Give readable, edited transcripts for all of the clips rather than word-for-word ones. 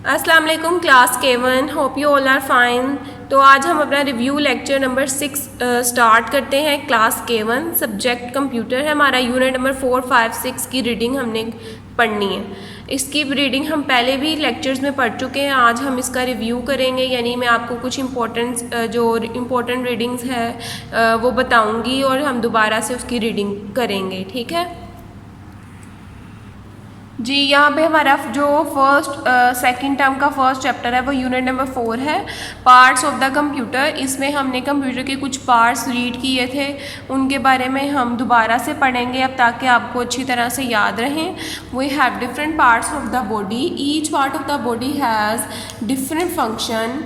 अस्सलाम वालेकुम class K1, hope you all are fine. तो आज हम अपना रिव्यू लेक्चर नंबर 6 स्टार्ट करते हैं। क्लास K1 सब्जेक्ट कंप्यूटर है हमारा। यूनिट नंबर 4, 5, 6 की रीडिंग हमने पढ़नी है। इसकी रीडिंग हम पहले भी लेक्चर्स में पढ़ चुके हैं। आज हम इसका रिव्यू करेंगे, यानी मैं आपको कुछ इम्पोर्टेंट रीडिंग्स है वो बताऊंगी और हम दोबारा से उसकी रीडिंग करेंगे। ठीक है जी। यहाँ पे हमारा जो सेकंड टर्म का फर्स्ट चैप्टर है वो यूनिट नंबर 4 है, पार्ट्स ऑफ द कंप्यूटर। इसमें हमने कंप्यूटर के कुछ पार्ट्स रीड किए थे, उनके बारे में हम दोबारा से पढ़ेंगे अब, ताकि आपको अच्छी तरह से याद रहें। We have different parts of the body, each part of the body has different function.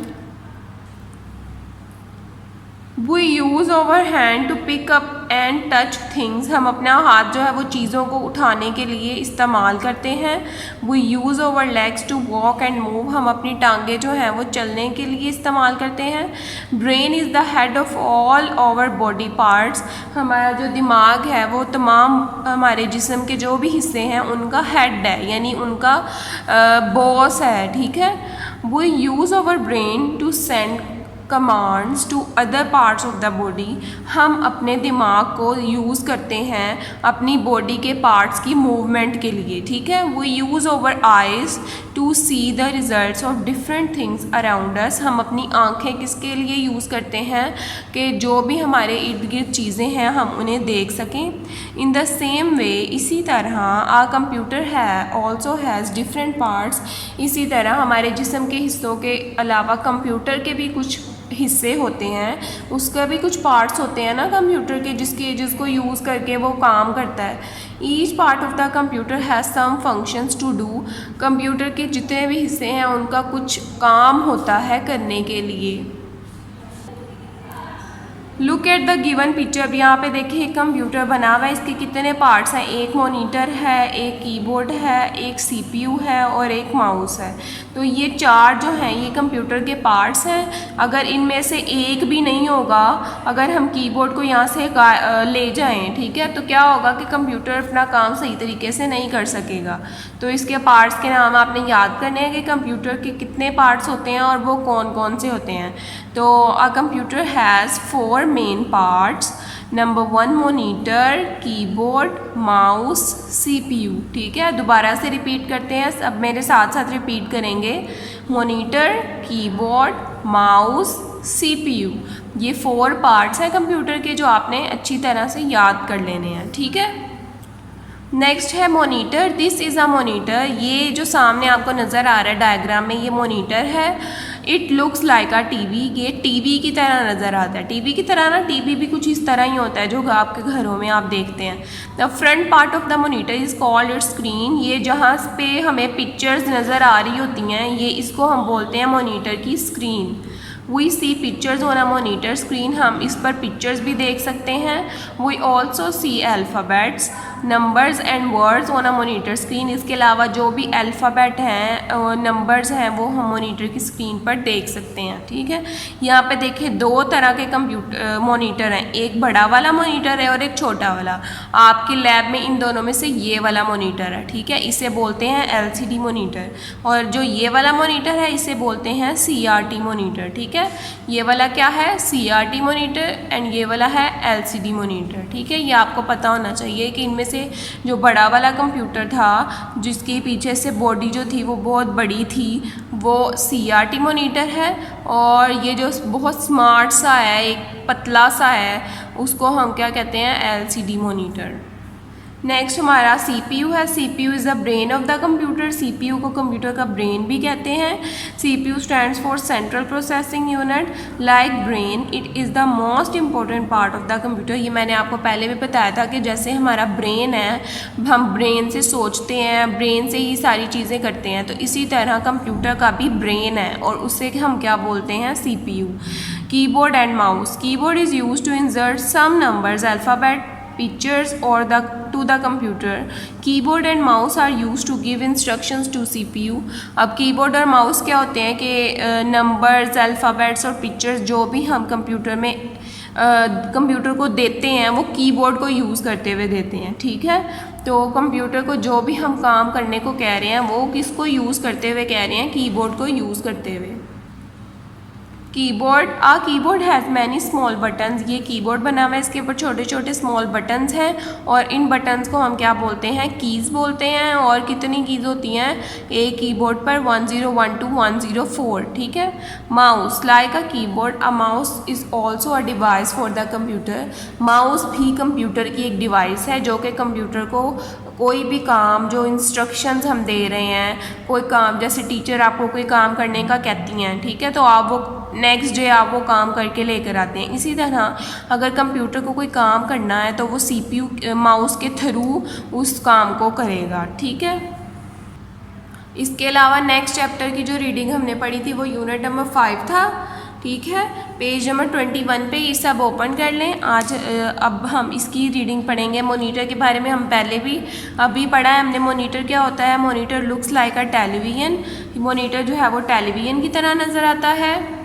We use our hand to pick up and touch things। हम अपना हाथ जो है वो चीज़ों को उठाने के लिए इस्तेमाल करते हैं। We use our legs to walk and move। हम अपनी टांगें जो हैं वो चलने के लिए इस्तेमाल करते हैं। Brain is the head of all our body parts। हमारा जो दिमाग है वो तमाम हमारे जिस्म के जो भी हिस्से हैं उनका हेड है, यानी उनका बॉस है। ठीक है। We use our brain to send commands to other parts of the body. हम अपने दिमाग को यूज़ करते हैं अपनी बॉडी के पार्ट्स की मूवमेंट के लिए। ठीक है। We use over eyes to see the results of different things around us. हम अपनी आँखें किसके लिए यूज़ करते हैं कि जो भी हमारे इर्द गिर्द चीज़ें हैं हम उन्हें देख सकें। इन द सेम वे, इसी तरह आ कंप्यूटर है ऑल्सो हैज़ डिफरेंट पार्ट्स। इसी तरह हमारे जिस्म के हिस्सों के अलावा कंप्यूटर के भी कुछ हिस्से होते हैं, उसका भी कुछ पार्ट्स होते हैं ना कंप्यूटर के, जिसको यूज़ करके वो काम करता है। Each part of the computer has some functions to do. Computer के जितने भी हिस्से हैं उनका कुछ काम होता है करने के लिए। Look at the given picture. अब यहाँ पे देखिए एक कंप्यूटर बना हुआ है, इसके कितने पार्ट्स हैं। एक मॉनिटर है, एक कीबोर्ड है, एक सीपीयू है और एक माउस है। तो ये चार जो हैं ये कंप्यूटर के पार्ट्स हैं। अगर इनमें से एक भी नहीं होगा, अगर हम कीबोर्ड को यहाँ से ले जाएं, ठीक है, तो क्या होगा कि कंप्यूटर अपना काम सही तरीके से नहीं कर सकेगा। तो इसके पार्ट्स के नाम आपने याद करने हैं कि कंप्यूटर के कितने पार्ट्स होते हैं और वो कौन कौन से होते हैं। तो a computer has 4 main parts. Number 1 monitor, keyboard, mouse, CPU. ठीक है, दोबारा से रिपीट करते हैं, अब मेरे साथ साथ रिपीट करेंगे। मॉनिटर, कीबोर्ड, माउस, सीपीयू, ये 4 पार्ट्स हैं कंप्यूटर के जो आपने अच्छी तरह से याद कर लेने हैं। ठीक है। नेक्स्ट है monitor. This is a monitor. ये जो सामने आपको नज़र आ रहा है डायग्राम में, ये मॉनिटर है। It looks like a TV. ये टीवी की तरह नज़र आता है। टीवी की तरह ना, टीवी भी कुछ इस तरह ही होता है जो आपके घरों में आप देखते हैं। The front part of the monitor is called its screen. ये जहाँ पे हमें पिक्चर्स नज़र आ रही होती हैं, ये इसको हम बोलते हैं मॉनिटर की screen. We see pictures on a monitor screen. हम इस पर पिक्चर्स भी देख सकते हैं। We also see alphabets, numbers and words on a monitor screen. इसके अलावा जो भी अल्फ़ाबेट हैं, नंबर्स हैं, वो हम मॉनिटर की स्क्रीन पर देख सकते हैं। ठीक है। यहाँ पे देखिए 2 तरह के कंप्यूटर मॉनिटर हैं, एक बड़ा वाला मॉनिटर है और एक छोटा वाला। आपके लैब में इन दोनों में से ये वाला मॉनिटर है। ठीक है, इसे बोलते हैं LCD मॉनिटर। और जो ये वाला मॉनिटर है इसे बोलते हैं CRT मॉनिटर। ठीक है, ये वाला क्या है, CRT मॉनिटर, एंड ये वाला है LCD मॉनिटर। ठीक है, ये आपको पता होना चाहिए कि इनमें से जो बड़ा वाला कंप्यूटर था जिसके पीछे से बॉडी जो थी वो बहुत बड़ी थी, वो CRT मॉनिटर है। और ये जो बहुत स्मार्ट सा है, एक पतला सा है, उसको हम क्या कहते हैं, LCD मॉनिटर। नेक्स्ट हमारा CPU है। CPU is the brain of the computer. CPU को कंप्यूटर का ब्रेन भी कहते हैं। CPU stands for central processing unit. Like brain, it is the most important part of the computer. ये मैंने आपको पहले भी बताया था कि जैसे हमारा ब्रेन है, हम ब्रेन से सोचते हैं, ब्रेन से ही सारी चीज़ें करते हैं, तो इसी तरह कंप्यूटर का भी ब्रेन है और उसे हम क्या बोलते हैं, CPU। Keyboard and mouse. Keyboard is use to insert some numbers, alphabet, pictures or to the computer. Keyboard and mouse are used to give instructions to CPU. अब कीबोर्ड और माउस क्या होते हैं कि नंबर्स, अल्फ़ाबेट्स और pictures जो भी हम कंप्यूटर में कंप्यूटर को देते हैं वो कीबोर्ड को यूज़ करते हुए देते हैं। ठीक है। तो कंप्यूटर को जो भी हम काम करने को कह रहे हैं वो किसको यूज़ करते हुए कह रहे हैं, कीबोर्ड को यूज़ करते हुए। Keyboard has many small buttons, ये कीबोर्ड बना हुआ है, इसके ऊपर छोटे छोटे स्मॉल बटन्स हैं और इन बटन्स को हम क्या बोलते हैं, कीज़ बोलते हैं। और कितनी कीज़ होती हैं एक कीबोर्ड पर, 1012 104, ठीक है। Mouse like a keyboard, a mouse is also a device for the computer, mouse भी कंप्यूटर की एक डिवाइस है जो कि कंप्यूटर को कोई भी काम, जो इंस्ट्रक्शंस हम दे रहे हैं, कोई काम, जैसे टीचर आपको कोई काम करने का कहती हैं, ठीक है, तो आप वो नेक्स्ट डे आप वो काम करके लेकर आते हैं। इसी तरह अगर कंप्यूटर को कोई काम करना है तो वो CPU माउस के थ्रू उस काम को करेगा, ठीक है। इसके अलावा नेक्स्ट चैप्टर की जो रीडिंग हमने पढ़ी थी वो यूनिट नंबर 5 था, ठीक है। पेज नंबर 21 पे ये सब ओपन कर लें। आज अब हम इसकी रीडिंग पढ़ेंगे। मोनीटर के बारे में हम पहले भी अभी पढ़ा है हमने। मोनीटर क्या होता है, मोनीटर लुक्स लाइक अ टेलीविज़न, मोनीटर जो है वो टेलीविज़न की तरह नज़र आता है।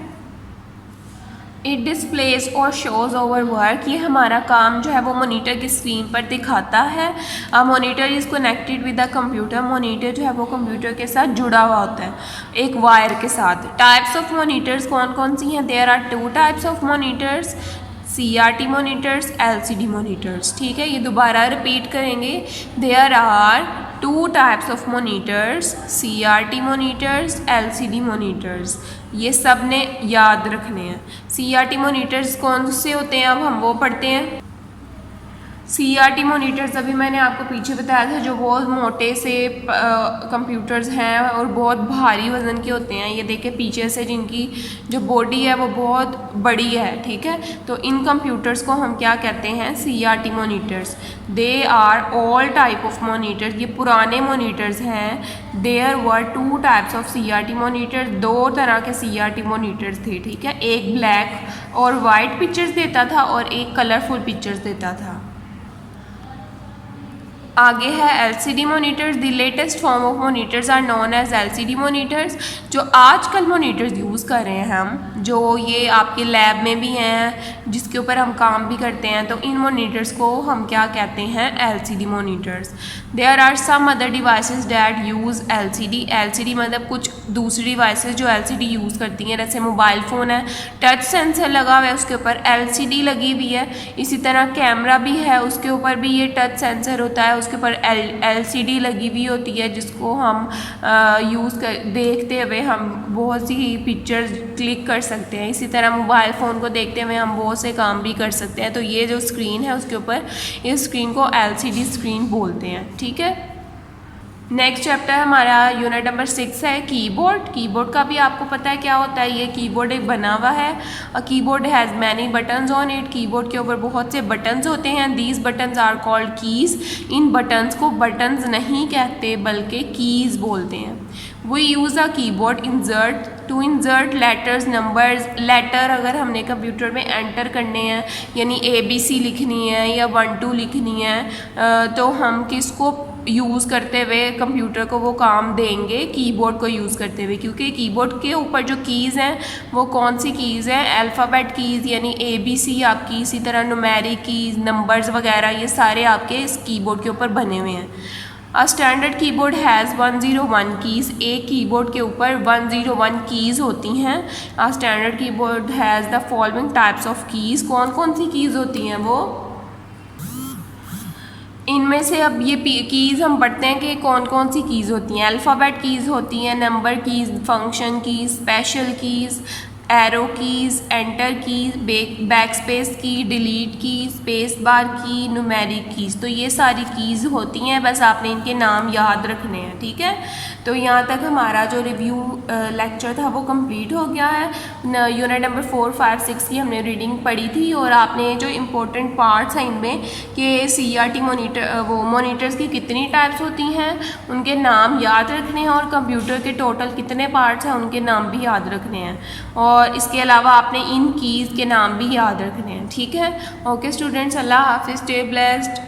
इट डिस्प्लेस और शोज़ ओवर वर्क, ये हमारा काम जो है वो मोनीटर की स्क्रीन पर दिखाता है। Monitor is connected with the computer, monitor जो है वो कंप्यूटर के साथ जुड़ा हुआ होता है एक वायर के साथ। टाइप्स ऑफ मोनीटर्स कौन कौन सी हैं, there are 2 types of monitors, CRT monitors, LCD monitors, ठीक है। ये दोबारा रिपीट करेंगे, there are 2 types of monitors, CRT monitors, LCD monitors, ये सब ने याद रखने हैं। CRT मोनीटर्स कौन से होते हैं, अब हम वो पढ़ते हैं। CRT मोनीटर्स अभी मैंने आपको पीछे बताया था, जो बहुत मोटे से कंप्यूटर्स हैं और बहुत भारी वज़न के होते हैं। ये देखें पीछे से जिनकी जो बॉडी है वो बहुत बड़ी है, ठीक है। तो इन कंप्यूटर्स को हम क्या कहते हैं, CRT monitors. They are all type of monitors, ये पुराने मोनीटर्स हैं। There were 2 types of CRT monitors, 2 तरह के CRT मोनीटर्स थे, ठीक है। एक ब्लैक और वाइट पिक्चर्स देता था और एक कलरफुल पिक्चर्स देता था। आगे है LCD monitors. The latest form of monitors are known as LCD monitors, जो आजकल मोनीटर्स यूज़ कर रहे हैं हम, जो ये आपके लैब में भी हैं, जिसके ऊपर हम काम भी करते हैं, तो इन मोनीटर्स को हम क्या कहते हैं, LCD monitors. There are some other devices that use LCD मतलब कुछ दूसरी डिवाइसेस जो LCD यूज़ करती हैं, जैसे मोबाइल फ़ोन है, टच सेंसर लगा हुआ है, उसके ऊपर LCD लगी हुई है। इसी तरह कैमरा भी है, उसके ऊपर भी ये टच सेंसर होता है, उसके ऊपर LCD लगी हुई होती है, जिसको हम देखते हुए हम बहुत सी पिक्चर्स क्लिक कर सकते हैं। इसी तरह मोबाइल फ़ोन को देखते हुए हम बहुत से काम भी कर सकते हैं। तो ये जो स्क्रीन है उसके ऊपर, इस स्क्रीन को LCD स्क्रीन बोलते हैं, ठीक है। नेक्स्ट चैप्टर हमारा यूनिट नंबर 6 है कीबोर्ड। कीबोर्ड का भी आपको पता है क्या होता है, ये कीबोर्ड एक बना हुआ है। Keyboard has many buttons on it, keyboard के ऊपर बहुत से बटन्स होते हैं। These buttons are called keys, इन बटन्स को बटन्स नहीं कहते बल्कि कीज़ बोलते हैं। We use a keyboard to insert letters numbers, letter अगर हमने कंप्यूटर में एंटर करने हैं, यानी ABC लिखनी है या 1 2 लिखनी है, तो हम किसको यूज़ करते हुए कंप्यूटर को वो काम देंगे, कीबोर्ड को यूज़ करते हुए, क्योंकि कीबोर्ड के ऊपर जो कीज़ हैं वो कौन सी कीज़ हैं, अल्फ़ाबेट कीज़ यानी ABC आपकी, इसी तरह न्यूमेरिक कीज़, नंबर्स वगैरह, ये सारे आपके इस कीबोर्ड के ऊपर बने हुए हैं। A standard keyboard has 101 keys, एक कीबोर्ड के ऊपर 101 कीज़ होती हैं। A standard keyboard has the following types of keys, कौन कौन सी कीज़ होती हैं वो, इनमें से अब ये कीज़ हम पढ़ते हैं कि कौन कौन सी कीज़ होती हैं। अल्फ़ाबेट कीज़ होती हैं, number keys, function keys, special keys, arrow keys, enter keys, back space की, डिलीट की, स्पेस बार की, न्यूमेरिक कीज़। तो ये सारी कीज़ होती हैं, बस आपने इनके नाम याद रखने हैं, ठीक है। तो यहाँ तक हमारा जो रिव्यू लेक्चर था वो कंप्लीट हो गया है। यूनिट नंबर 4 5 6 की हमने रीडिंग पढ़ी थी और आपने जो इम्पोर्टेंट पार्ट्स हैं इनमें कि CRT मोनीटर्स की कितनी टाइप्स होती हैं, उनके नाम याद रखने हैं, और कंप्यूटर के टोटल कितने पार्ट्स हैं उनके नाम भी याद रखने हैं, और इसके अलावा आपने इन कीज़ के नाम भी याद रखने हैं, ठीक है। ओके स्टूडेंट्स, अल्लाह हाफिज़, स्टे ब्लेस्ड।